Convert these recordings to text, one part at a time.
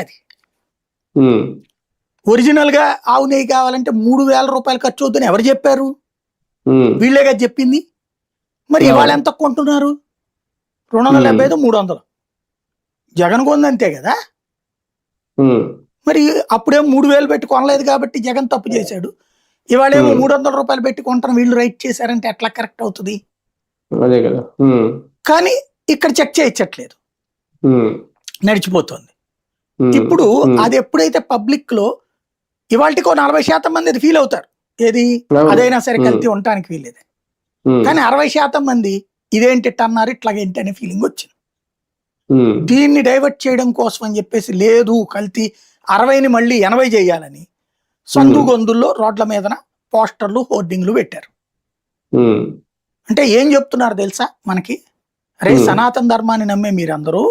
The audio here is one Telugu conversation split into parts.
అది ఒరిజినల్ గా ఆవు నెయ్యి కావాలంటే 3,000 రూపాయలు ఖర్చు అవుతుందని ఎవరు చెప్పారు? వీళ్ళే కదా చెప్పింది. మరి ఇవాళ ఎంత కొంటున్నారు? 275, 300. జగన్ కొందంతే కదా. మరి అప్పుడేమో 3,000 పెట్టి కొనలేదు కాబట్టి జగన్ తప్పు చేశాడు. ఇవాళేమో 300 రూపాయలు పెట్టి కొంటాను వీళ్ళు రైట్ చేశారంటే ఎట్లా కరెక్ట్ అవుతుంది? అదే కదా. కానీ ఇక్కడ చెక్ చేయించట్లేదు, నడిచిపోతుంది. ఇప్పుడు అది ఎప్పుడైతే పబ్లిక్ లో ఇవాళకో 40% మంది అది ఫీల్ అవుతారు, ఏది అదైనా సరే కల్తీ ఉండటానికి వీల్లేదు. కానీ 60% మంది ఇదేంటి అన్నారు, ఇట్లాగేంటి అనే ఫీలింగ్ వచ్చింది. దీన్ని డైవర్ట్ చేయడం కోసం అని చెప్పేసి లేదు కల్తీ 60ని మళ్ళీ 80 చేయాలని సందు గొంతుల్లో రోడ్ల మీదన పోస్టర్లు హోర్డింగ్లు పెట్టారు. అంటే ఏం చెప్తున్నారు తెలుసా మనకి? అరే సనాతన ధర్మాన్ని నమ్మే మీరందరూ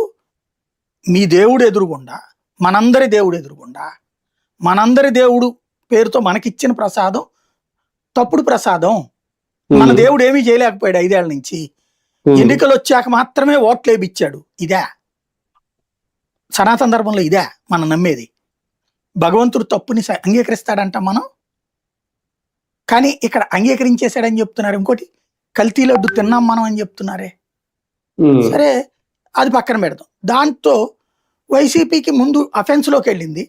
మీ దేవుడు ఎదురుగుండా, మనందరి దేవుడు ఎదురుగుండా, మనందరి దేవుడు పేరుతో మనకిచ్చిన ప్రసాదం తప్పుడు ప్రసాదం, మన దేవుడు ఏమీ చేయలేకపోయాడు 5 ఏళ్ల నుంచి, ఎన్నికలు వచ్చాక మాత్రమే ఓట్లు వేయించాడు. ఇదే సనాతన ధర్మంలో, ఇదే మనం నమ్మేది. భగవంతుడు తప్పుని అంగీకరిస్తాడంట మనం, కానీ ఇక్కడ అంగీకరించేశాడని చెప్తున్నారు. ఇంకోటి కల్తీ లడ్డు తిన్నాం మనం అని చెప్తున్నారే. సరే అది పక్కన పెడదాం. దాంతో వైసీపీకి ముందు అఫెన్స్ లోకి వెళ్ళింది.